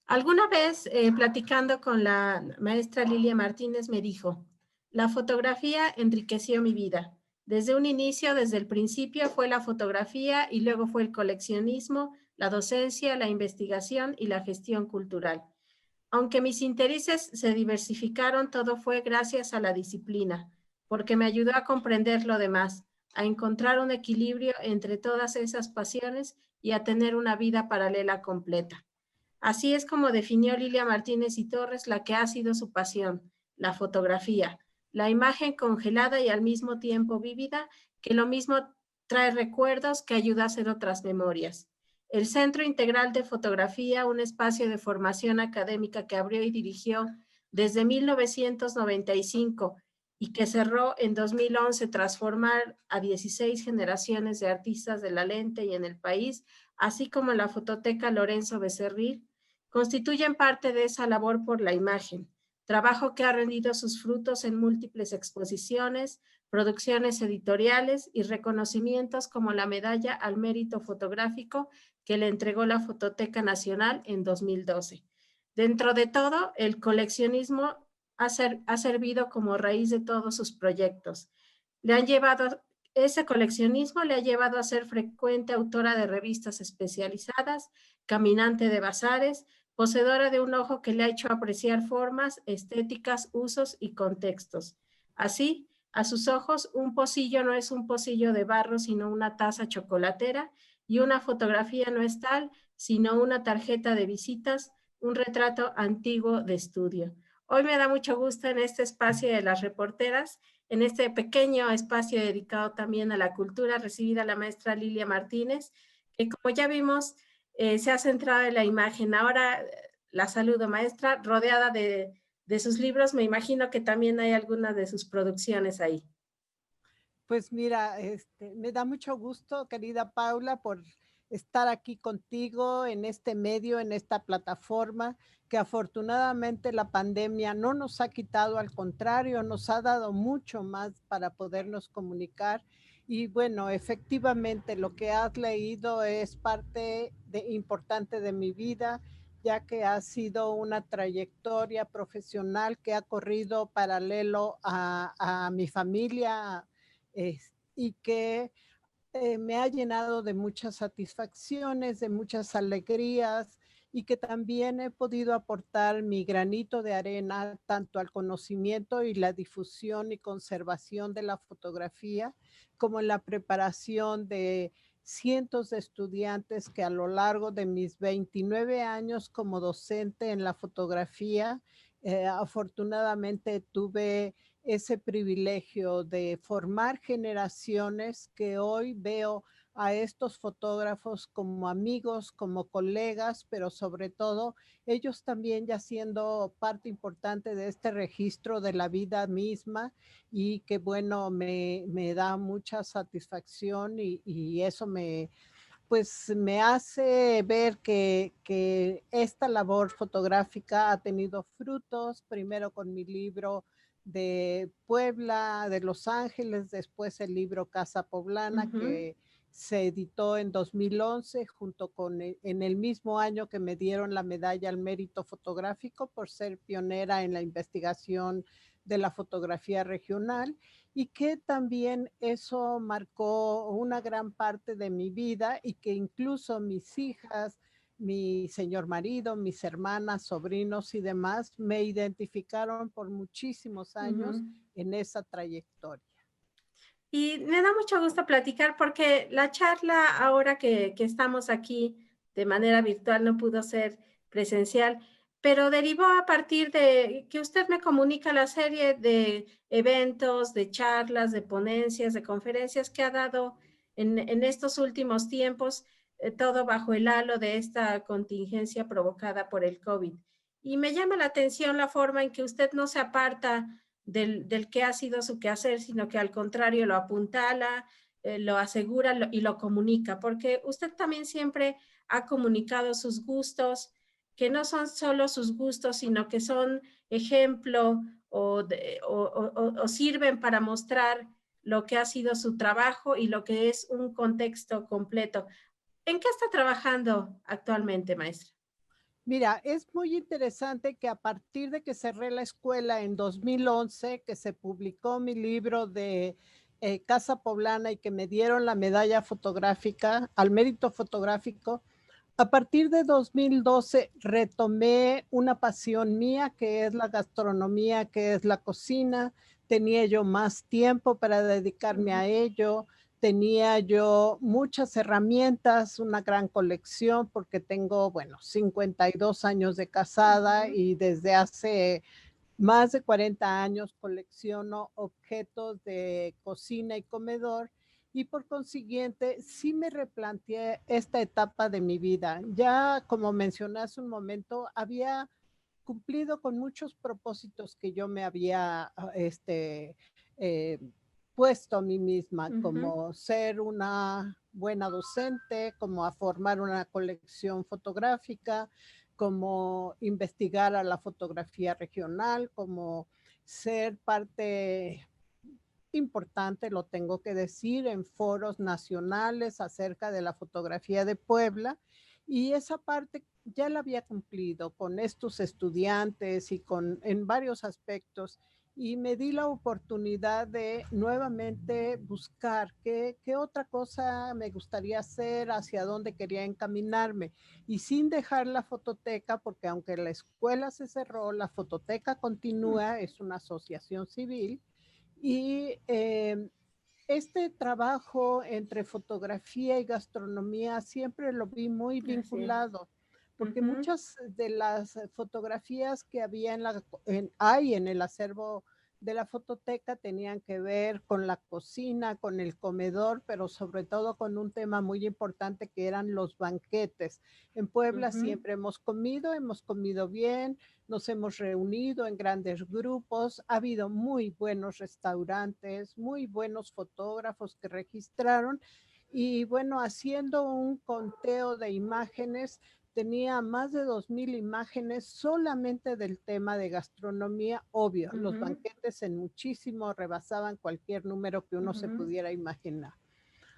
Alguna vez, platicando con la maestra Lilia Martínez, me dijo, la fotografía enriqueció mi vida. Desde un inicio, desde el principio, fue la fotografía y luego fue el coleccionismo, la docencia, la investigación y la gestión cultural. Aunque mis intereses se diversificaron, todo fue gracias a la disciplina, porque me ayudó a comprender lo demás, a encontrar un equilibrio entre todas esas pasiones y a tener una vida paralela completa. Así es como definió Lilia Martínez y Torres la que ha sido su pasión, la fotografía, la imagen congelada y al mismo tiempo vívida, que lo mismo trae recuerdos que ayuda a hacer otras memorias. El Centro Integral de Fotografía, un espacio de formación académica que abrió y dirigió desde 1995 y que cerró en 2011 tras formar a 16 generaciones de artistas de la lente y en el país, así como la Fototeca Lorenzo Becerril, constituyen parte de esa labor por la imagen, trabajo que ha rendido sus frutos en múltiples exposiciones, producciones editoriales y reconocimientos como la medalla al mérito fotográfico que le entregó la Fototeca Nacional en 2012. Dentro de todo, el coleccionismo ha servido como raíz de todos sus proyectos. Ese coleccionismo le ha llevado a ser frecuente autora de revistas especializadas, caminante de bazares, poseedora de un ojo que le ha hecho apreciar formas, estéticas, usos y contextos. Así, a sus ojos, un pocillo no es un pocillo de barro, sino una taza chocolatera, y una fotografía no es tal, sino una tarjeta de visitas, un retrato antiguo de estudio. Hoy me da mucho gusto en este espacio de las reporteras, en este pequeño espacio dedicado también a la cultura, recibir a la maestra Lilia Martínez, que como ya vimos, se ha centrado en la imagen. Ahora la saludo, maestra, rodeada de sus libros. Me imagino que también hay algunas de sus producciones ahí. Pues mira, me da mucho gusto, querida Paula, por estar aquí contigo en este medio, en esta plataforma, que afortunadamente la pandemia no nos ha quitado, al contrario, nos ha dado mucho más para podernos comunicar. Y bueno, efectivamente lo que has leído es importante de mi vida, ya que ha sido una trayectoria profesional que ha corrido paralelo a mi familia, y que me ha llenado de muchas satisfacciones, de muchas alegrías, y que también he podido aportar mi granito de arena tanto al conocimiento y la difusión y conservación de la fotografía, como en la preparación de cientos de estudiantes que a lo largo de mis 29 años como docente en la fotografía, afortunadamente tuve ese privilegio de formar generaciones que hoy veo a estos fotógrafos como amigos, como colegas, pero sobre todo ellos también ya siendo parte importante de este registro de la vida misma, y que bueno, me da mucha satisfacción, y eso pues me hace ver que esta labor fotográfica ha tenido frutos, primero con mi libro de Puebla, de Los Ángeles, después el libro Casa Uh Poblana, -huh. que se editó en 2011, junto con en el mismo año que me dieron la medalla al mérito fotográfico por ser pionera en la investigación de la fotografía regional, y que también eso marcó una gran parte de mi vida, y que incluso mis hijas, mi señor marido, mis hermanas, sobrinos y demás me identificaron por muchísimos Uh años -huh. en esa trayectoria. Y me da mucho gusto platicar porque la charla ahora que estamos aquí de manera virtual no pudo ser presencial, pero derivó a partir de que usted me comunica la serie de eventos, de charlas, de ponencias, de conferencias que ha dado en estos últimos tiempos, todo bajo el halo de esta contingencia provocada por el COVID. Y me llama la atención la forma en que usted no se aparta del que ha sido su quehacer, sino que al contrario lo apuntala, lo asegura y lo comunica, porque usted también siempre ha comunicado sus gustos, que no son solo sus gustos, sino que son ejemplo o sirven para mostrar lo que ha sido su trabajo y lo que es un contexto completo. ¿En qué está trabajando actualmente, maestra? Mira, es muy interesante que a partir de que cerré la escuela en 2011, que se publicó mi libro de Casa Poblana y que me dieron la medalla fotográfica al mérito fotográfico, a partir de 2012 retomé una pasión mía que es la gastronomía, que es la cocina. Tenía yo más tiempo para dedicarme a ello. Tenía yo muchas herramientas, una gran colección, porque tengo, bueno, 52 años de casada y desde hace más de 40 años colecciono objetos de cocina y comedor y por consiguiente sí me replanteé esta etapa de mi vida. Ya como mencioné hace un momento, había cumplido con muchos propósitos que yo me había eh, puesto a mí misma, como ser una buena docente, como a formar una colección fotográfica, como investigar a la fotografía regional, como ser parte importante, lo tengo que decir, en foros nacionales acerca de la fotografía de Puebla. Y esa parte ya la había cumplido con estos estudiantes y en varios aspectos. Y me di la oportunidad de nuevamente buscar qué otra cosa me gustaría hacer, hacia dónde quería encaminarme. Y sin dejar la fototeca, porque aunque la escuela se cerró, la fototeca continúa, es una asociación civil. Y este trabajo entre fotografía y gastronomía siempre lo vi muy Así es. vinculado, porque muchas de las fotografías que había hay en el acervo de la fototeca tenían que ver con la cocina, con el comedor, pero sobre todo con un tema muy importante que eran los banquetes. En Puebla siempre hemos comido bien, nos hemos reunido en grandes grupos, ha habido muy buenos restaurantes, muy buenos fotógrafos que registraron y bueno, haciendo un conteo de imágenes, tenía más de 2,000 imágenes solamente del tema de gastronomía, obvio, los banquetes en muchísimo rebasaban cualquier número que uno se pudiera imaginar.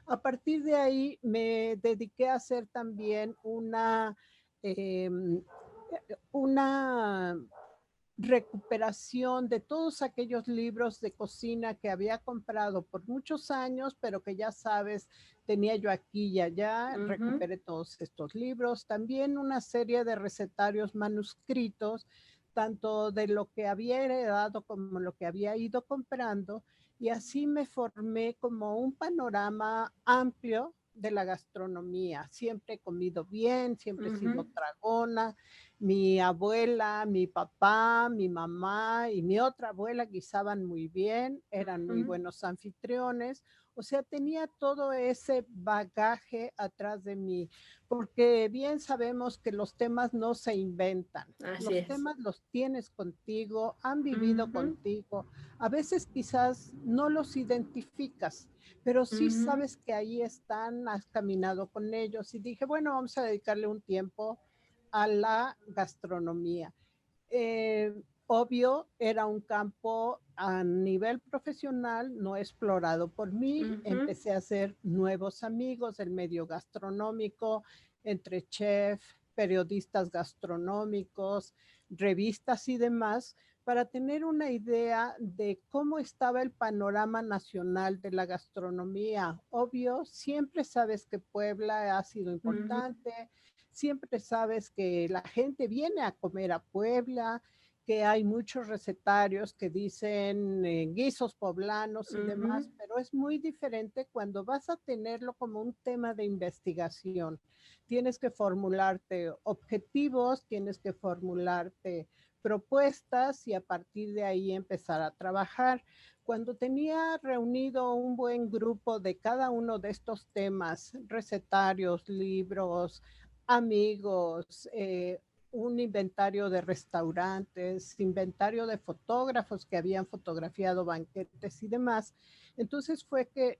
A partir de ahí me dediqué a hacer también eh, una recuperación de todos aquellos libros de cocina que había comprado por muchos años, pero que ya sabes, tenía yo aquí y allá, recuperé todos estos libros, también una serie de recetarios manuscritos, tanto de lo que había heredado como lo que había ido comprando, y así me formé como un panorama amplio de la gastronomía. Siempre he comido bien, siempre he sido tragona, mi abuela, mi papá, mi mamá y mi otra abuela guisaban muy bien, eran muy buenos anfitriones, o sea, tenía todo ese bagaje atrás de mí, porque bien sabemos que los temas no se inventan, Así los es. temas los tienes contigo, han vivido contigo, a veces quizás no los identificas, pero sí sabes que ahí están, has caminado con ellos y dije, bueno, vamos a dedicarle un tiempo a la gastronomía. Obvio, era un campo a nivel profesional no explorado por mí. Empecé a hacer nuevos amigos del medio gastronómico, entre chef, periodistas gastronómicos, revistas y demás, para tener una idea de cómo estaba el panorama nacional de la gastronomía. Obvio, siempre sabes que Puebla ha sido importante, siempre sabes que la gente viene a comer a Puebla, que hay muchos recetarios que dicen guisos poblanos y demás, pero es muy diferente cuando vas a tenerlo como un tema de investigación. Tienes que formularte objetivos, tienes que formularte propuestas y a partir de ahí empezar a trabajar. Cuando tenía reunido un buen grupo de cada uno de estos temas, recetarios, libros, amigos, un inventario de restaurantes, inventario de fotógrafos que habían fotografiado banquetes y demás. Entonces fue que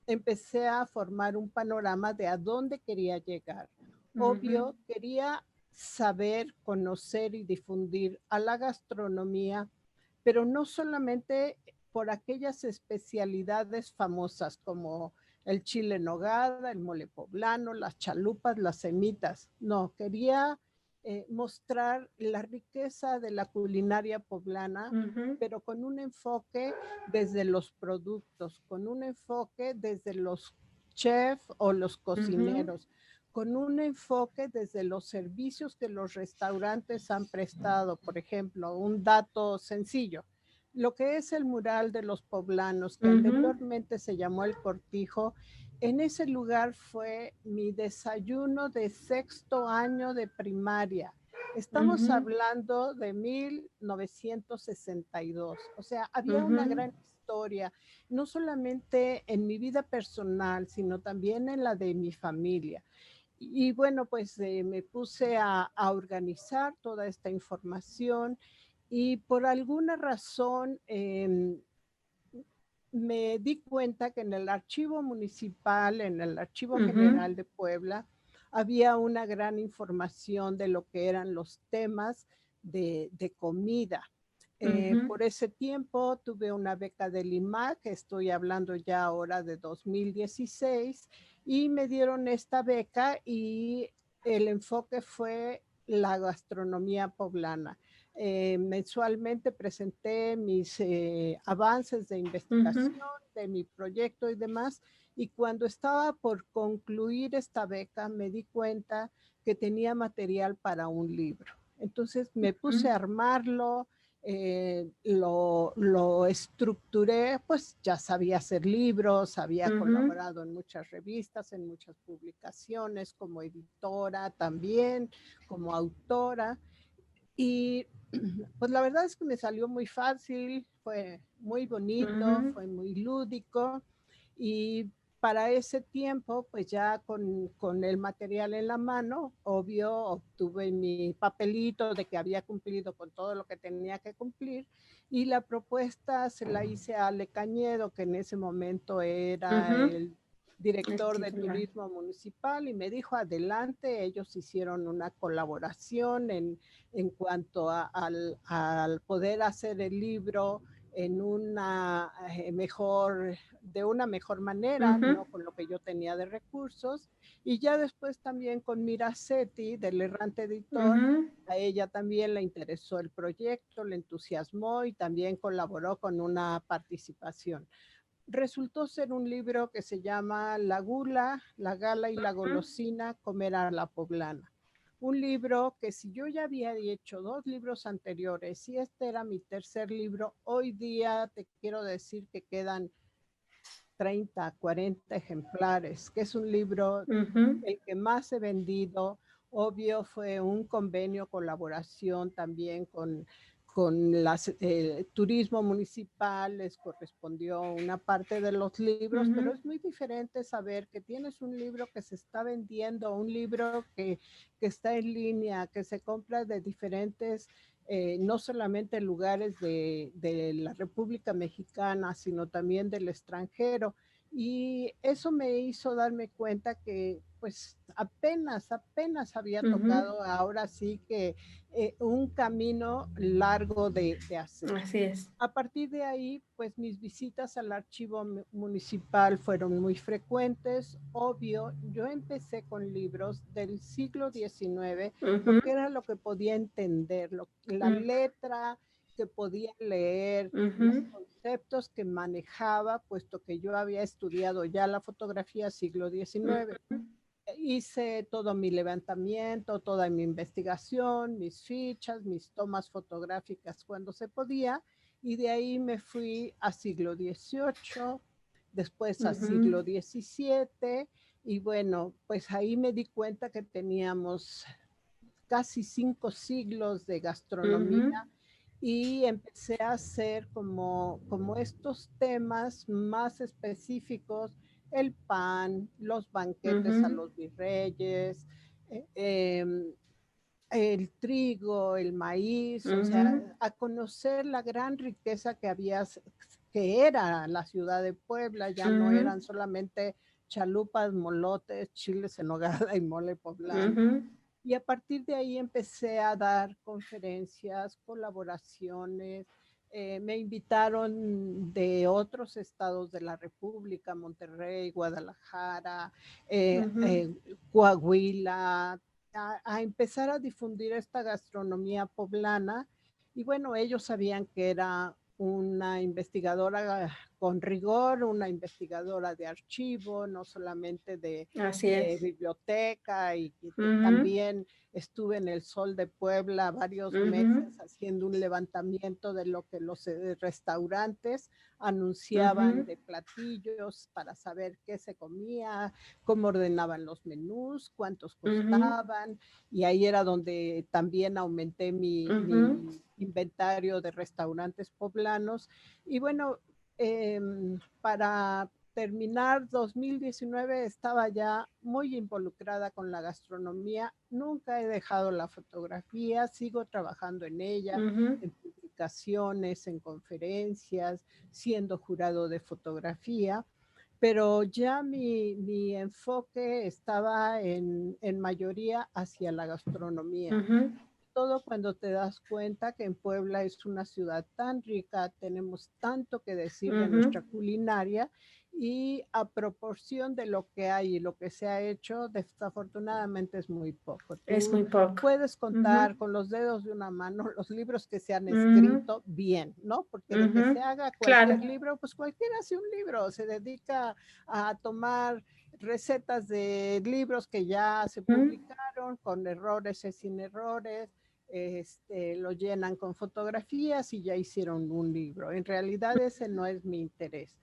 empecé a formar un panorama de a dónde quería llegar. Obvio, quería saber, conocer y difundir a la gastronomía, pero no solamente por aquellas especialidades famosas como el chile en nogada, el mole poblano, las chalupas, las semitas. No, quería mostrar la riqueza de la culinaria poblana, pero con un enfoque desde los productos, con un enfoque desde los chefs o los cocineros, con un enfoque desde los servicios que los restaurantes han prestado. Por ejemplo, un dato sencillo, lo que es el mural de los poblanos, que anteriormente se llamó El Cortijo, en ese lugar fue mi desayuno de 6º año de primaria. Estamos hablando de 1962. O sea, había una gran historia, no solamente en mi vida personal, sino también en la de mi familia. Y bueno, pues me puse a organizar toda esta información y por alguna razón me di cuenta que en el archivo municipal, en el archivo general de Puebla, había una gran información de lo que eran los temas de comida. Por ese tiempo tuve una beca del IMAC, estoy hablando ya ahora de 2016, y me dieron esta beca y el enfoque fue la gastronomía poblana. Mensualmente presenté mis avances de investigación, de mi proyecto y demás, y cuando estaba por concluir esta beca me di cuenta que tenía material para un libro. Entonces me puse a armarlo, lo estructuré, pues ya sabía hacer libros, había colaborado en muchas revistas, en muchas publicaciones, como editora también, como autora. Y pues la verdad es que me salió muy fácil, fue muy bonito, fue muy lúdico y para ese tiempo, pues ya con el material en la mano, obvio, obtuve mi papelito de que había cumplido con todo lo que tenía que cumplir y la propuesta se la hice a Ale Cañedo, que en ese momento era el director de turismo municipal y me dijo adelante. Ellos hicieron una colaboración en cuanto al poder hacer el libro en una de una mejor manera, no con lo que yo tenía de recursos. Y ya después también con Miracetti, del Errante Editor, a ella también le interesó el proyecto, le entusiasmó y también colaboró con una participación. Resultó ser un libro que se llama La gula, la gala y la golosina, comer a la poblana. Un libro que si yo ya había hecho 2 libros anteriores y este era mi tercer libro, hoy día te quiero decir que quedan 30, 40 ejemplares, que es un libro el que más he vendido. Obvio fue un convenio, colaboración también con turismo municipal, les correspondió una parte de los libros, pero es muy diferente saber que tienes un libro que se está vendiendo, un libro que está en línea, que se compra de diferentes, no solamente lugares de la República Mexicana, sino también del extranjero. Y eso me hizo darme cuenta que pues apenas había tocado ahora sí que un camino largo de hacer. Así es. A partir de ahí, pues mis visitas al archivo municipal fueron muy frecuentes. Obvio, yo empecé con libros del siglo XIX, porque era lo que podía entender, la letra que podía leer, los conceptos que manejaba, puesto que yo había estudiado ya la fotografía siglo XIX. Hice todo mi levantamiento, toda mi investigación, mis fichas, mis tomas fotográficas cuando se podía, y de ahí me fui a siglo XVIII, después a siglo XVII, y bueno, pues ahí me di cuenta que teníamos casi 5 siglos de gastronomía y empecé a hacer como estos temas más específicos, el pan, los banquetes a los virreyes, el trigo, el maíz, o sea, a conocer la gran riqueza que había, que era la ciudad de Puebla. Ya no eran solamente chalupas, molotes, chiles en nogada y mole poblano. Y a partir de ahí empecé a dar conferencias, colaboraciones. Me invitaron de otros estados de la República, Monterrey, Guadalajara, Coahuila, a empezar a difundir esta gastronomía poblana. Y bueno, ellos sabían que era una investigadora con rigor, una investigadora de archivo, no solamente Así de es. biblioteca, y Ujú, también estuve en el Sol de Puebla varios ujú, meses haciendo un levantamiento de lo que los restaurantes anunciaban ujú, de platillos para saber qué se comía, cómo ordenaban los menús, cuántos ujú, costaban, y ahí era donde también aumenté ujú, mi inventario de restaurantes poblanos. Y bueno, para terminar 2019 estaba ya muy involucrada con la gastronomía. Nunca he dejado la fotografía, sigo trabajando en ella, ujú, en publicaciones, en conferencias, siendo jurado de fotografía, pero ya mi enfoque estaba en mayoría hacia la gastronomía. ujú, Todo cuando te das cuenta que en Puebla es una ciudad tan rica, tenemos tanto que decir de nuestra ujú. culinaria, y a proporción de lo que hay y lo que se ha hecho, desafortunadamente es muy poco. Es Tú muy poco. puedes Ujú, contar con los dedos de una mano los libros que se han ujú, escrito bien, ¿no? Porque de que se ujú. haga Claro. cualquier libro, pues cualquiera hace un libro, se dedica a tomar recetas de libros que ya se Ujú, publicaron, con errores y sin errores, lo llenan con fotografías y ya hicieron un libro. En realidad ese no es mi interés.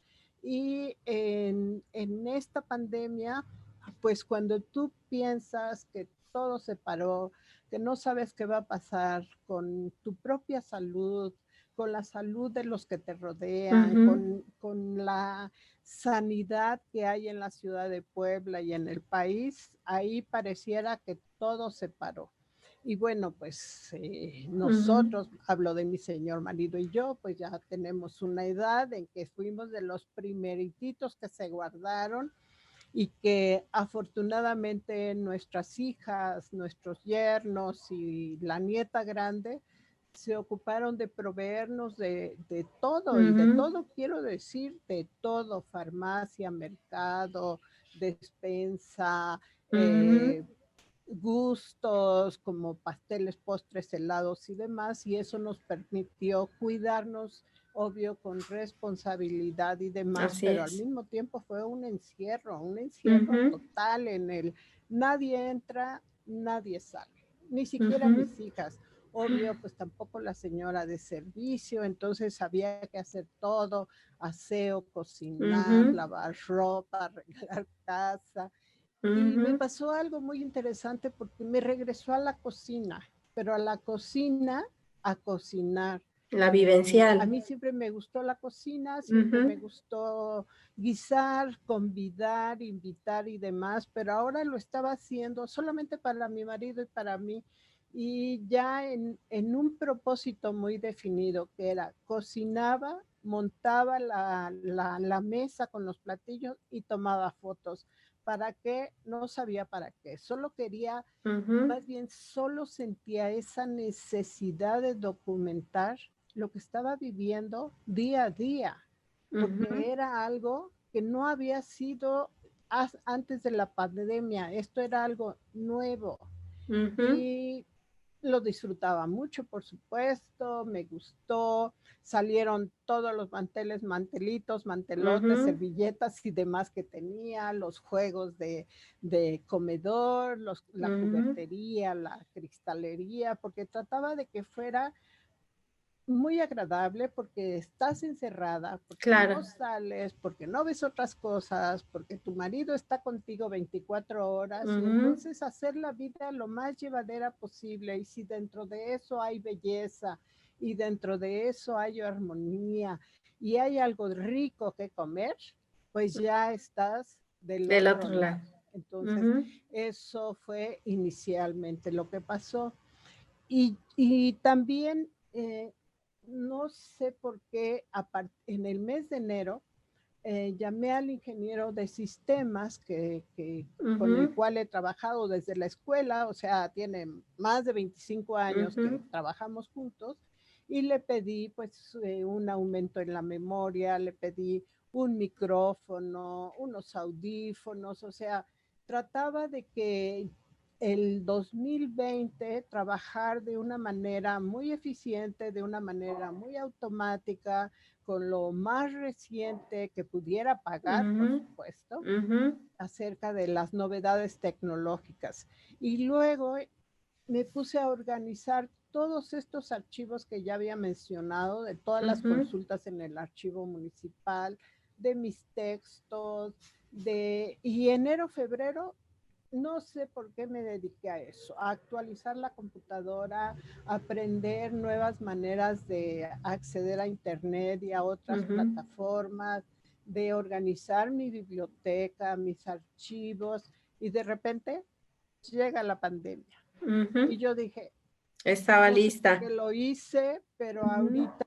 Y en esta pandemia, pues cuando tú piensas que todo se paró, que no sabes qué va a pasar con tu propia salud, con la salud de los que te rodean, ujú, con la sanidad que hay en la ciudad de Puebla y en el país, ahí pareciera que todo se paró. Y bueno, pues ujú, nosotros, hablo de mi señor marido y yo, pues ya tenemos una edad en que fuimos de los primeritos que se guardaron, y que afortunadamente nuestras hijas, nuestros yernos y la nieta grande se ocuparon de proveernos y de ujú, todo, quiero decir, de todo: farmacia, mercado, despensa, ujú. gustos como pasteles, postres, helados y demás, y eso nos permitió cuidarnos, obvio, con responsabilidad y demás, Así pero al es. mismo tiempo fue un encierro Ujú, total en el nadie entra, nadie sale, ni siquiera ujú, mis hijas. Obvio, pues tampoco la señora de servicio, entonces había que hacer todo: aseo, cocinar, ujú, lavar ropa, arreglar casa. Y me ujú. pasó algo muy interesante porque me regresó a la cocina, pero a la cocina, a cocinar. La A vivencial. mí siempre me gustó la cocina, siempre me Ujú, gustó guisar, convidar, invitar y demás, pero ahora lo estaba haciendo solamente para mi marido y para mí, y ya en un propósito muy definido, que era cocinaba, montaba la mesa con los platillos y tomaba fotos. ¿Para qué? No sabía para qué, solo quería, ujú, más bien solo sentía esa necesidad de documentar lo que estaba viviendo día a día, ujú, porque era algo que no había sido antes de la pandemia. Esto era algo nuevo ujú, y lo disfrutaba mucho, por supuesto, me gustó. Salieron todos los manteles, mantelitos, mantelotes, ujú, servilletas y demás que tenía, los juegos de comedor, la ujú. cubertería, la cristalería, porque trataba de que fuera muy agradable, porque estás encerrada, porque no Claro. sales, porque no ves otras cosas, porque tu marido está contigo 24 horas, y Ujú, entonces hacer la vida lo más llevadera posible. Y si dentro de eso hay belleza y dentro de eso hay armonía y hay algo rico que comer, pues ya estás del del otro otro lado. lado. Entonces, Ujú, eso fue inicialmente lo que pasó. Y también, no sé por qué, en el mes de enero, llamé al ingeniero de sistemas con el ujú, cual he trabajado desde la escuela, o sea, tiene más de 25 años que ujú, trabajamos juntos, y le pedí pues un aumento en la memoria, le pedí un micrófono, unos audífonos, o sea, trataba de que el 2020 trabajar de una manera muy eficiente, de una manera muy automática, con lo más reciente que pudiera pagar, por supuesto, acerca de las novedades tecnológicas. Y luego me puse a organizar todos estos archivos que ya había mencionado, de todas las consultas en el archivo municipal, de mis textos, y enero, febrero, no sé por qué me dediqué a eso, a actualizar la computadora, a aprender nuevas maneras de acceder a internet y a otras plataformas, de organizar mi biblioteca, mis archivos, y de repente llega la pandemia. Y yo dije, estaba no sé lista. por qué lo hice, pero ahorita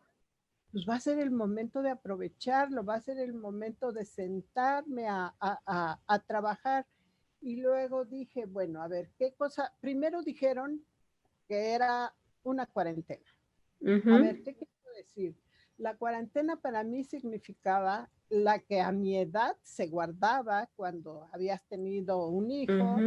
pues va a ser el momento de aprovecharlo, va a ser el momento de sentarme a trabajar. Y luego dije, bueno, a ver, ¿qué cosa? Primero dijeron que era una cuarentena. A ver, ¿qué quiero decir? La cuarentena para mí significaba la que a mi edad se guardaba cuando habías tenido un hijo,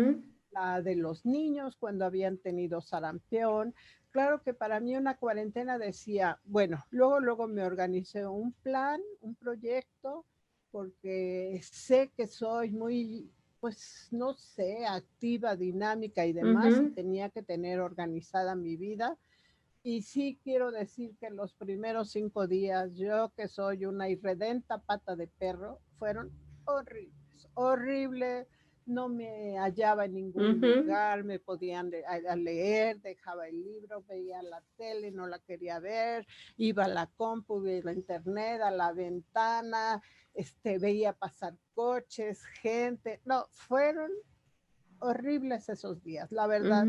la de los niños cuando habían tenido sarampión. Claro que para mí una cuarentena decía, bueno, luego me organicé un plan, un proyecto, porque sé que soy muy, pues no sé, activa, dinámica y demás, y tenía que tener organizada mi vida. Y sí quiero decir que los primeros 5 días, yo que soy una irredenta pata de perro, fueron horribles, horribles. No me hallaba en ningún lugar, me podían leer, dejaba el libro, veía la tele, no la quería ver, iba a la compu, veía la internet, a la ventana, veía pasar coches, gente. No, fueron horribles esos días, la verdad,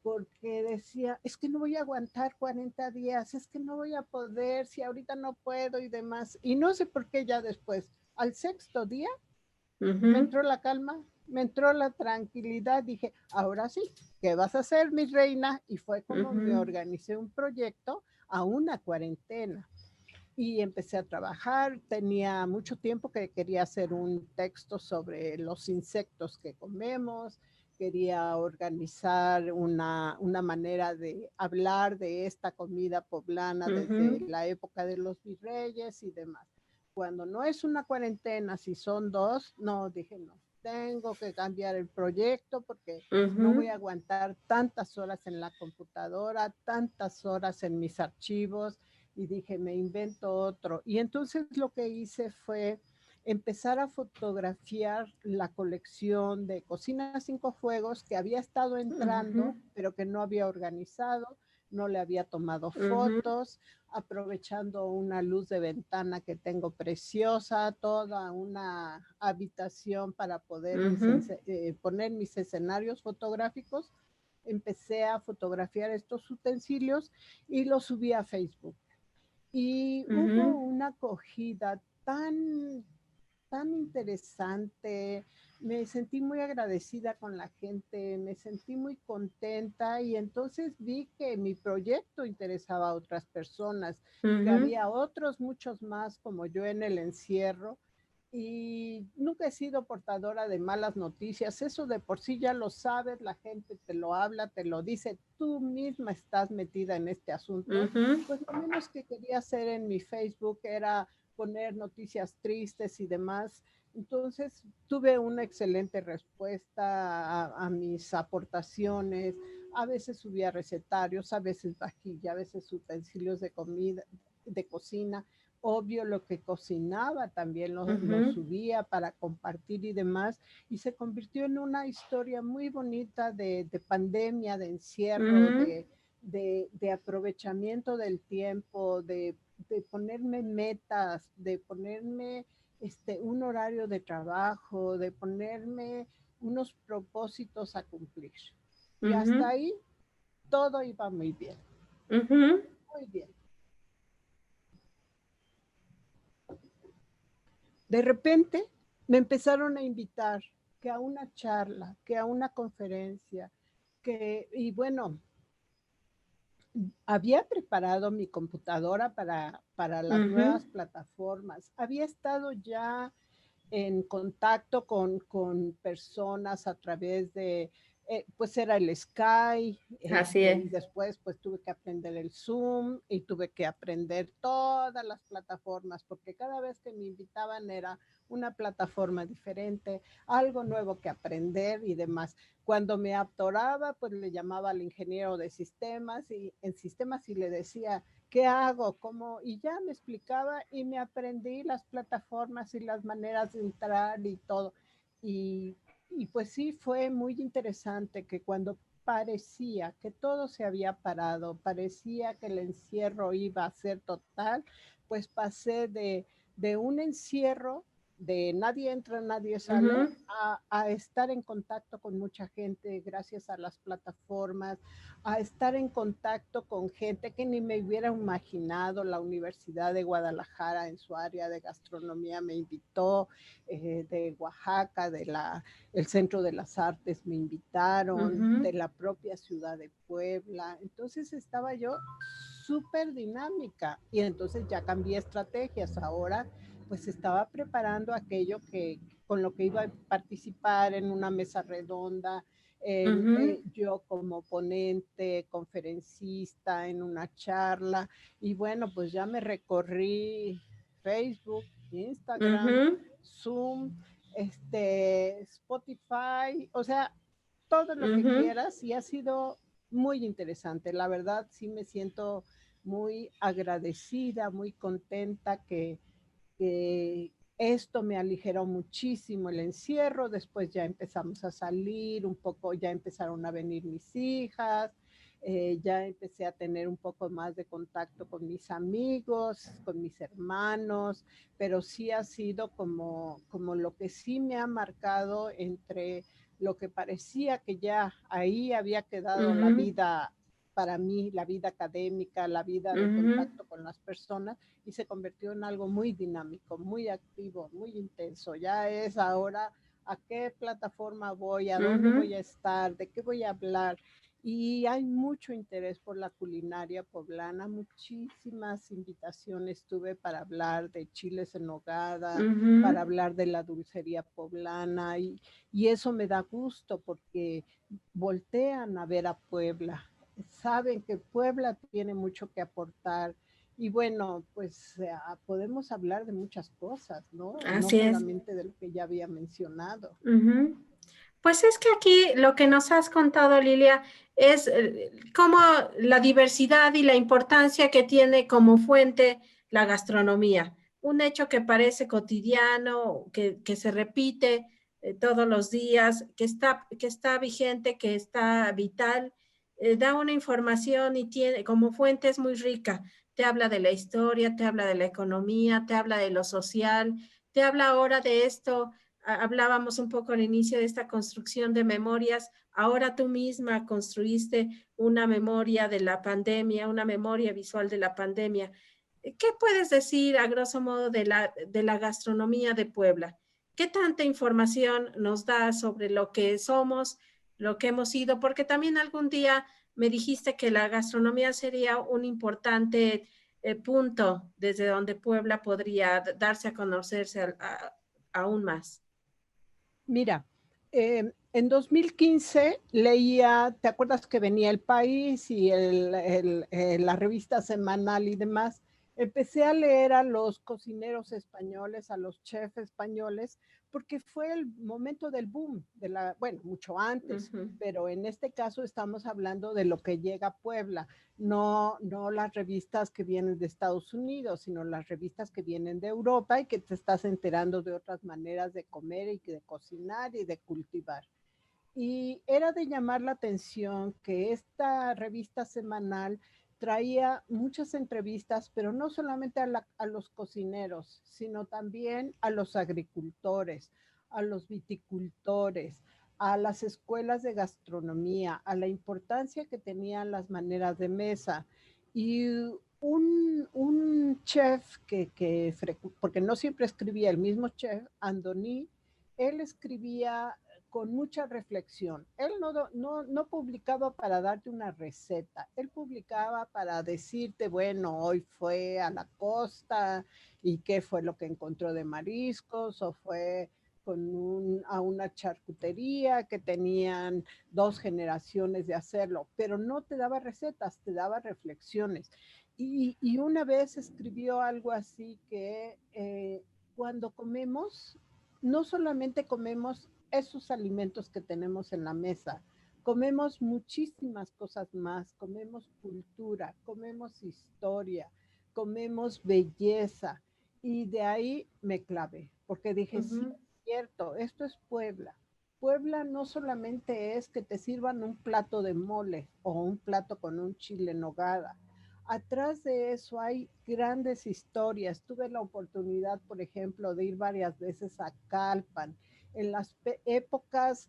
porque decía, es que no voy a aguantar 40 días, es que no voy a poder, si ahorita no puedo y demás. Y no sé por qué ya después, al sexto día, me entró la calma, me entró la tranquilidad, dije, ahora sí, ¿qué vas a hacer, mi reina? Y fue como me organicé un proyecto a una cuarentena. Y empecé a trabajar, tenía mucho tiempo que quería hacer un texto sobre los insectos que comemos, quería organizar una manera de hablar de esta comida poblana desde la época de los virreyes y demás. Cuando no es una cuarentena, si son dos, no, dije no, tengo que cambiar el proyecto porque no voy a aguantar tantas horas en la computadora, tantas horas en mis archivos, y dije, me invento otro. Y entonces lo que hice fue empezar a fotografiar la colección de Cocina Cinco Fuegos que había estado entrando, pero que no había organizado, no le había tomado fotos, aprovechando una luz de ventana que tengo preciosa, toda una habitación para poder poner mis escenarios fotográficos. Empecé a fotografiar estos utensilios y los subí a Facebook. Y hubo una acogida tan interesante, me sentí muy agradecida con la gente, me sentí muy contenta, y entonces vi que mi proyecto interesaba a otras personas, que había otros muchos más como yo en el encierro. Y nunca he sido portadora de malas noticias, eso de por sí ya lo sabes, la gente te lo habla, te lo dice, tú misma estás metida en este asunto. Pues lo menos que quería hacer en mi Facebook era poner noticias tristes y demás. Entonces tuve una excelente respuesta a mis aportaciones. A veces subía recetarios, a veces vajilla, a veces utensilios de comida, de cocina. Obvio, lo que cocinaba también lo subía para compartir y demás, y se convirtió en una historia muy bonita de pandemia, de encierro, de aprovechamiento del tiempo, de ponerme metas, de ponerme un horario de trabajo, de ponerme unos propósitos a cumplir. Y hasta ahí todo iba muy bien. Muy bien. De repente me empezaron a invitar que a una charla, que a una conferencia, y bueno, había preparado mi computadora para las nuevas plataformas. Había estado ya en contacto con personas a través de pues era el Skype, Así es. y después pues tuve que aprender el Zoom y tuve que aprender todas las plataformas, porque cada vez que me invitaban era una plataforma diferente, algo nuevo que aprender y demás. Cuando me atoraba, pues le llamaba al ingeniero de sistemas y en sistemas y le decía, ¿qué hago? ¿Cómo? Y ya me explicaba y me aprendí las plataformas y las maneras de entrar y todo. Y y pues sí, fue muy interesante que cuando parecía que todo se había parado, parecía que el encierro iba a ser total, pues pasé de un encierro de nadie entra, nadie sale, Ujú, a estar en contacto con mucha gente gracias a las plataformas, a estar en contacto con gente que ni me hubiera imaginado. La Universidad de Guadalajara en su área de gastronomía me invitó, de Oaxaca, el Centro de las Artes me invitaron, ujú, de la propia ciudad de Puebla. Entonces estaba yo súper dinámica y entonces ya cambié estrategias. Ahora pues estaba preparando aquello que con lo que iba a participar en una mesa redonda, ujú, yo como ponente, conferencista en una charla. Y bueno, pues ya me recorrí Facebook, Instagram, ujú, Zoom, Spotify, o sea, todo lo que ujú. quieras, y ha sido muy interesante. La verdad, sí me siento muy agradecida, muy contenta que esto me aligeró muchísimo el encierro. Después ya empezamos a salir un poco, ya empezaron a venir mis hijas, ya empecé a tener un poco más de contacto con mis amigos, con mis hermanos, pero sí ha sido como lo que sí me ha marcado entre lo que parecía que ya ahí había quedado la Ujú, vida para mí, la vida académica, la vida de ujú, contacto con las personas, y se convirtió en algo muy dinámico, muy activo, muy intenso. Ya es ahora a qué plataforma voy, a dónde ujú, voy a estar, de qué voy a hablar. Y hay mucho interés por la culinaria poblana, muchísimas invitaciones tuve para hablar de chiles en nogada, ujú. para hablar de la dulcería poblana, y eso me da gusto porque voltean a ver a Puebla, saben que Puebla tiene mucho que aportar. Y bueno, pues podemos hablar de muchas cosas, ¿no? No Así es. solamente de lo que ya había mencionado. Ujú. Pues es que aquí lo que nos has contado, Lilia, es cómo la diversidad y la importancia que tiene como fuente la gastronomía. Un hecho que parece cotidiano, que se repite todos los días, que está vigente, que está vital, da una información y tiene como fuente es muy rica. Te habla de la historia, te habla de la economía, te habla de lo social, te habla ahora de esto. Hablábamos un poco al inicio de esta construcción de memorias. Ahora tú misma construiste una memoria de la pandemia, una memoria visual de la pandemia. ¿Qué puedes decir a grosso modo de la gastronomía de Puebla? ¿Qué tanta información nos da sobre lo que somos, lo que hemos sido? Porque también algún día me dijiste que la gastronomía sería un importante punto desde donde Puebla podría darse a conocerse aún más. Mira, en 2015 leía, ¿te acuerdas que venía El País y la revista semanal y demás? Empecé a leer a los cocineros españoles, a los chefs españoles, porque fue el momento del boom, bueno, mucho antes, Ujú, pero en este caso estamos hablando de lo que llega a Puebla, no las revistas que vienen de Estados Unidos, sino las revistas que vienen de Europa, y que te estás enterando de otras maneras de comer y de cocinar y de cultivar. Y era de llamar la atención que esta revista semanal traía muchas entrevistas, pero no solamente a los cocineros, sino también a los agricultores, a los viticultores, a las escuelas de gastronomía, a la importancia que tenían las maneras de mesa. Y un chef porque no siempre escribía el mismo chef, Andoni, él escribía con mucha reflexión. Él no publicaba para darte una receta, él publicaba para decirte, bueno, hoy fue a la costa y qué fue lo que encontró de mariscos, o fue a una charcutería que tenían 2 generaciones de hacerlo, pero no te daba recetas, te daba reflexiones. Y una vez escribió algo así que cuando comemos, no solamente comemos esos alimentos que tenemos en la mesa, comemos muchísimas cosas más, comemos cultura, comemos historia, comemos belleza. Y de ahí me clavé, porque dije, sí, Ujú. es cierto, esto es Puebla. Puebla no solamente es que te sirvan un plato de mole o un plato con un chile en nogada. Atrás de eso hay grandes historias. Tuve la oportunidad, por ejemplo, de ir varias veces a Calpan. En las épocas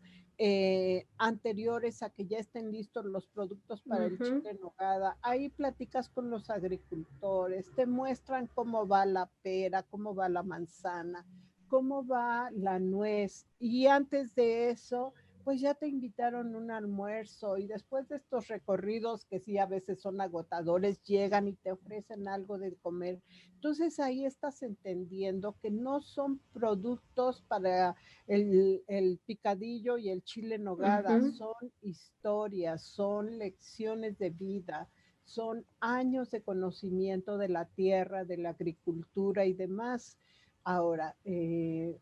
anteriores a que ya estén listos los productos para el chile Ujú. en nogada, ahí platicas con los agricultores, te muestran cómo va la pera, cómo va la manzana, cómo va la nuez. Y antes de eso, pues ya te invitaron un almuerzo y después de estos recorridos que sí a veces son agotadores, llegan y te ofrecen algo de comer. Entonces ahí estás entendiendo que no son productos para el picadillo y el chile en nogada, Ujú. son historias, son lecciones de vida, son años de conocimiento de la tierra, de la agricultura y demás. Ahora,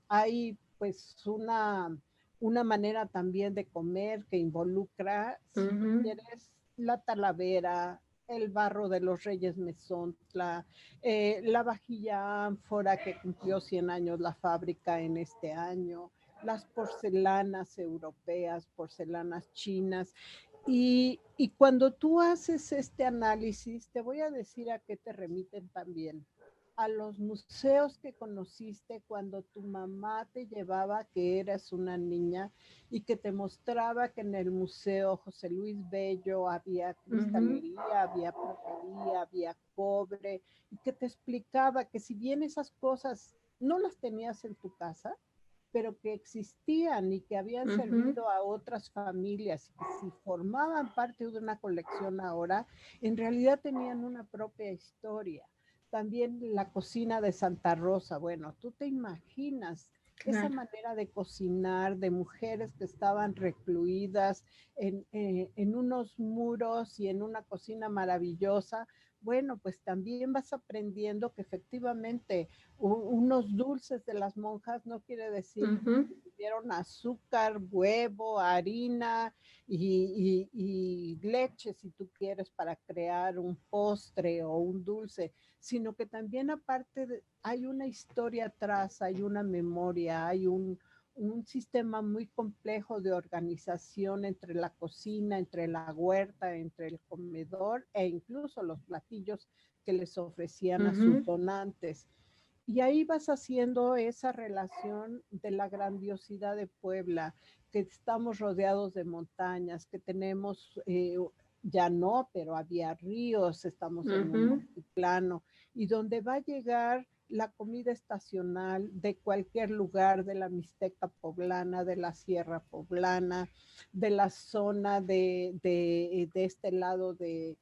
hay pues una manera también de comer que involucra, si tú Ujú. quieres, la talavera, el barro de los Reyes Mesontla, la vajilla ánfora que cumplió 100 años la fábrica en este año, las porcelanas europeas, porcelanas chinas. Y cuando tú haces este análisis, te voy a decir a qué te remiten también. A los museos que conociste cuando tu mamá te llevaba que eras una niña y que te mostraba que en el Museo José Luis Bello había Ujú. cristalería, había platería, había cobre, y que te explicaba que si bien esas cosas no las tenías en tu casa, pero que existían y que habían Ujú. servido a otras familias, y que si formaban parte de una colección ahora, en realidad tenían una propia historia. También la cocina de Santa Rosa, bueno, tú te imaginas esa Claro. manera de cocinar de mujeres que estaban recluidas en unos muros y en una cocina maravillosa. Bueno, pues también vas aprendiendo que efectivamente unos dulces de las monjas no quiere decir Ujú. que tuvieron azúcar, huevo, harina y leche, si tú quieres, para crear un postre o un dulce, sino que también aparte hay una historia atrás, hay una memoria, hay un sistema muy complejo de organización entre la cocina, entre la huerta, entre el comedor e incluso los platillos que les ofrecían a sus Ujú. donantes. Y ahí vas haciendo esa relación de la grandiosidad de Puebla, que estamos rodeados de montañas, que tenemos, ya no, pero había ríos, estamos en un Ujú. altiplano, y donde va a llegar la comida estacional de cualquier lugar de la Mixteca poblana, de la Sierra poblana, de la zona de este lado de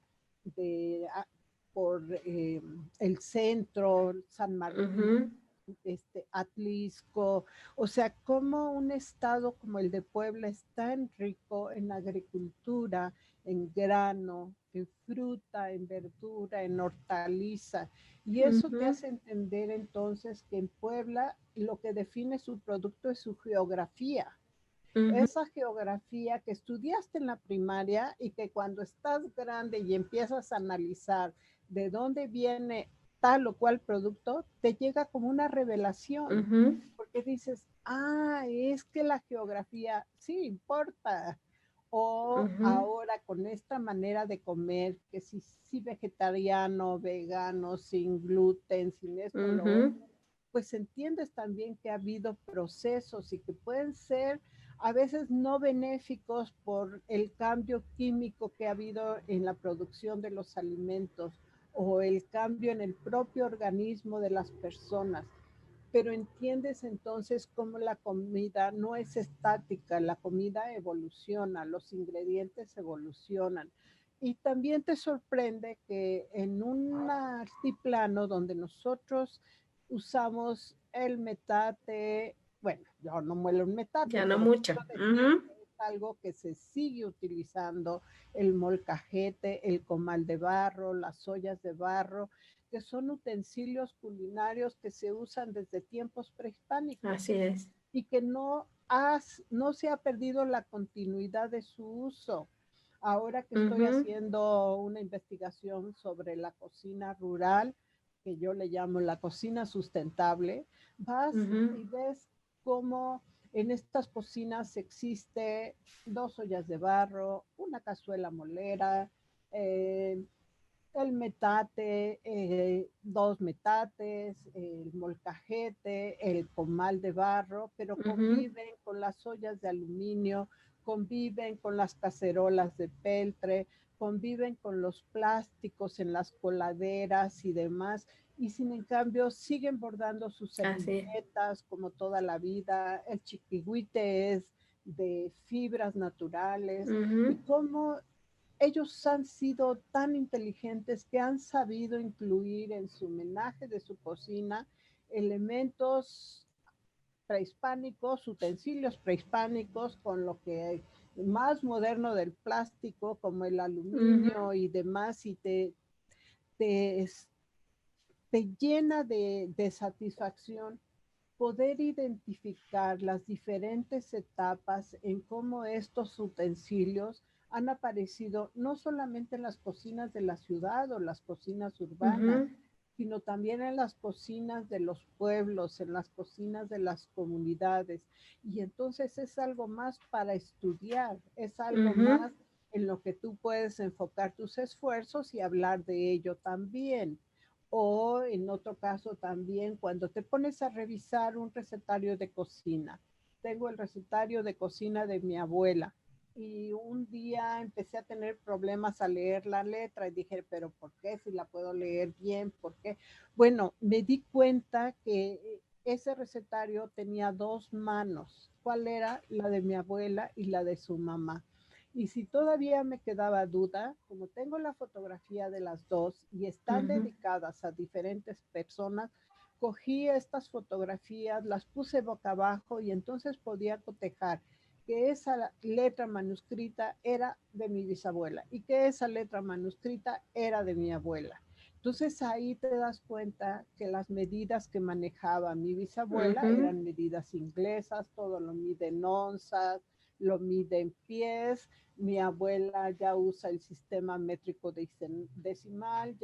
por el centro, San Martín, Ujú. Atlisco, o sea, como un estado como el de Puebla es tan rico en agricultura, en grano, en fruta, en verdura, en hortaliza. Y eso te Ujú. hace entender entonces que en Puebla lo que define su producto es su geografía, Ujú. esa geografía que estudiaste en la primaria y que cuando estás grande y empiezas a analizar de dónde viene tal o cual producto, te llega como una revelación, Ujú. porque dices, ah, es que la geografía sí importa. O Ujú. ahora con esta manera de comer, que si vegetariano, vegano, sin gluten, sin esto, lo Ujú. otro, pues entiendes también que ha habido procesos y que pueden ser a veces no benéficos por el cambio químico que ha habido en la producción de los alimentos o el cambio en el propio organismo de las personas. Pero entiendes entonces cómo la comida no es estática, la comida evoluciona, los ingredientes evolucionan. Y también te sorprende que en un altiplano donde nosotros usamos el metate, bueno, yo no muelo un metate, Ya no pero mucho. quiero decir que es algo que se sigue utilizando, el molcajete, el comal de barro, las ollas de barro, que son utensilios culinarios que se usan desde tiempos prehispánicos Así es. y que no se ha perdido la continuidad de su uso. Ahora que estoy haciendo una investigación sobre la cocina rural, que yo le llamo la cocina sustentable, vas y ves cómo en estas cocinas existe 2 ollas de barro, una cazuela molera, el metate, 2 metates, el molcajete, el comal de barro, pero conviven con las ollas de aluminio, conviven con las cacerolas de peltre, conviven con los plásticos en las coladeras y demás, y sin en cambio siguen bordando sus servilletas como toda la vida. El chiquihuite es de fibras naturales, y cómo ellos han sido tan inteligentes que han sabido incluir en su menaje de su cocina elementos prehispánicos, utensilios prehispánicos, con lo que más moderno del plástico, como el aluminio y demás, y te, te llena de satisfacción poder identificar las diferentes etapas en cómo estos utensilios han aparecido no solamente en las cocinas de la ciudad o las cocinas urbanas, sino también en las cocinas de los pueblos, en las cocinas de las comunidades. Y entonces es algo más para estudiar, es algo más en lo que tú puedes enfocar tus esfuerzos y hablar de ello también. O en otro caso también, cuando te pones a revisar un recetario de cocina. Tengo el recetario de cocina de mi abuela y un día empecé a tener problemas a leer la letra y dije, pero ¿por qué? Si la puedo leer bien, ¿por qué? Bueno, me di cuenta que ese recetario tenía 2 manos. ¿Cuál era? La de mi abuela y la de su mamá. Y si todavía me quedaba duda, como tengo la fotografía de las dos y están dedicadas a diferentes personas, cogí estas fotografías, las puse boca abajo y entonces podía cotejar que esa letra manuscrita era de mi bisabuela y que esa letra manuscrita era de mi abuela. Entonces ahí te das cuenta que las medidas que manejaba mi bisabuela eran medidas inglesas, todo lo mide en onzas, lo mide en pies. Mi abuela ya usa el sistema métrico decimal,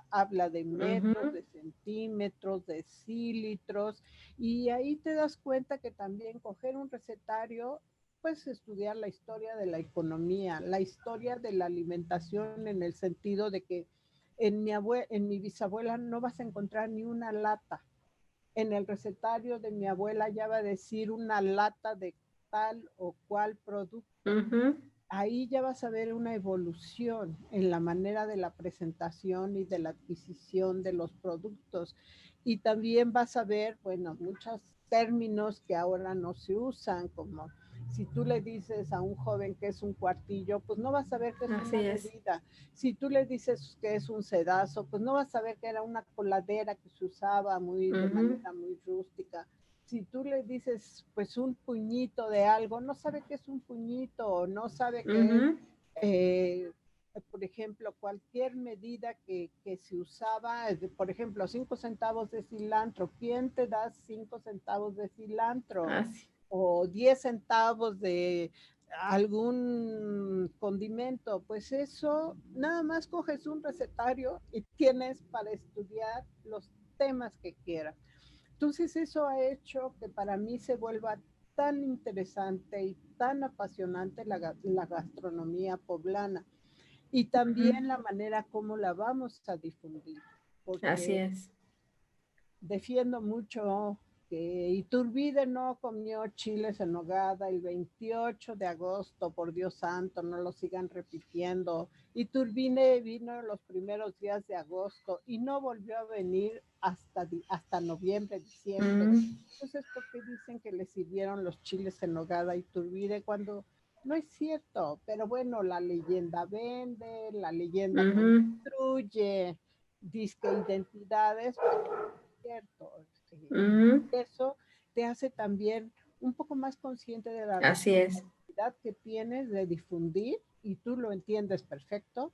habla de metros, de centímetros, de decilitros, y ahí te das cuenta que también coger un recetario, pues estudiar la historia de la economía, la historia de la alimentación, en el sentido de que en mi bisabuela no vas a encontrar ni una lata. En el recetario de mi abuela ya va a decir una lata de tal o cual producto. Ahí ya vas a ver una evolución en la manera de la presentación y de la adquisición de los productos. Y también vas a ver, bueno, muchos términos que ahora no se usan, como si tú le dices a un joven que es un cuartillo, pues no vas a ver que es una medida. Si tú le dices que es un sedazo, pues no vas a ver que era una coladera que se usaba de manera muy rústica. Si tú le dices, pues, un puñito de algo, no sabe qué es un puñito, o no sabe qué es, por ejemplo, cualquier medida que se usaba, por ejemplo, 5 centavos de cilantro. ¿Quién te da 5 centavos de cilantro? O 10 centavos de algún condimento. Pues eso, nada más coges un recetario y tienes para estudiar los temas que quieras. Entonces eso ha hecho que para mí se vuelva tan interesante y tan apasionante la gastronomía poblana, y también la manera como la vamos a difundir, porque defiendo mucho que Iturbide no comió chiles en nogada el 28 de agosto, por Dios santo, no lo sigan repitiendo. Iturbide vino los primeros días de agosto y no volvió a venir hasta noviembre, diciembre. Entonces, ¿por qué dicen que le sirvieron los chiles en nogada a Iturbide cuando no es cierto? Pero bueno, la leyenda vende, la leyenda construye disque identidades, pero no es cierto. Eso, te hace también un poco más consciente de la Así es. responsabilidad que tienes de difundir, y tú lo entiendes perfecto,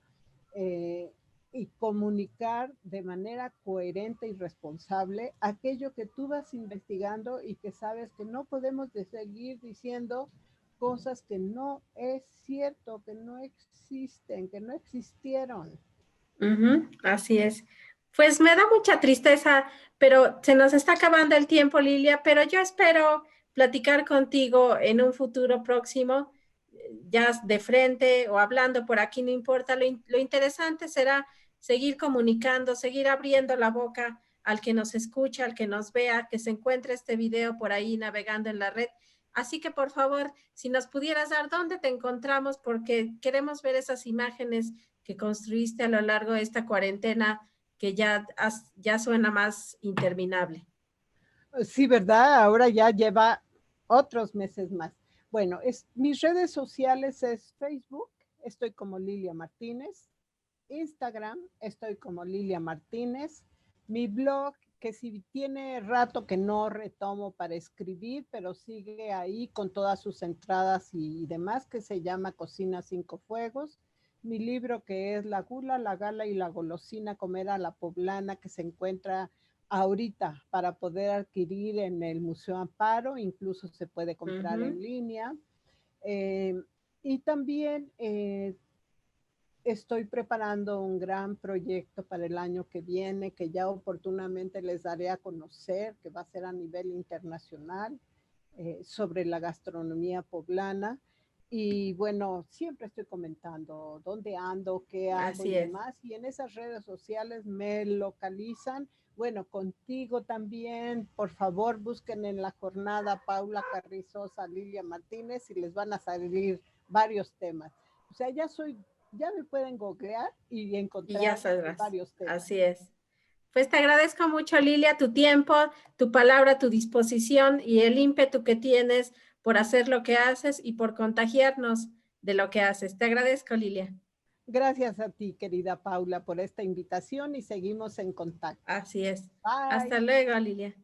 y comunicar de manera coherente y responsable aquello que tú vas investigando y que sabes que no podemos seguir diciendo cosas que no es cierto, que no existen, que no existieron. Así es. Pues me da mucha tristeza, pero se nos está acabando el tiempo, Lilia, pero yo espero platicar contigo en un futuro próximo, ya de frente o hablando por aquí, no importa. Lo interesante será seguir comunicando, seguir abriendo la boca al que nos escucha, al que nos vea, que se encuentre este video por ahí navegando en la red. Así que por favor, si nos pudieras dar dónde te encontramos, porque queremos ver esas imágenes que construiste a lo largo de esta cuarentena que ya suena más interminable. Sí, ¿verdad? Ahora ya lleva otros meses más. Bueno, mis redes sociales es Facebook, estoy como Lilia Martínez, Instagram, estoy como Lilia Martínez, mi blog, que si tiene rato que no retomo para escribir, pero sigue ahí con todas sus entradas y demás, que se llama Cocina Cinco Fuegos, mi libro que es La Gula, la Gala y la Golosina, comer a la poblana, que se encuentra ahorita para poder adquirir en el Museo Amparo, incluso se puede comprar en línea. Y también estoy preparando un gran proyecto para el año que viene, que ya oportunamente les daré a conocer, que va a ser a nivel internacional, sobre la gastronomía poblana. Y bueno, siempre estoy comentando dónde ando, qué hago y demás. Y en esas redes sociales me localizan. Bueno, contigo también, por favor, busquen en la jornada Paula Carrizosa, Lilia Martínez, y les van a salir varios temas. O sea, ya me pueden googlear y encontrar y ya sabrás. varios temas. Así es. Pues te agradezco mucho, Lilia, tu tiempo, tu palabra, tu disposición y el ímpetu que tienes por hacer lo que haces y por contagiarnos de lo que haces. Te agradezco, Lilia. Gracias a ti, querida Paula, por esta invitación y seguimos en contacto. Así es. Bye. Hasta luego, Lilia.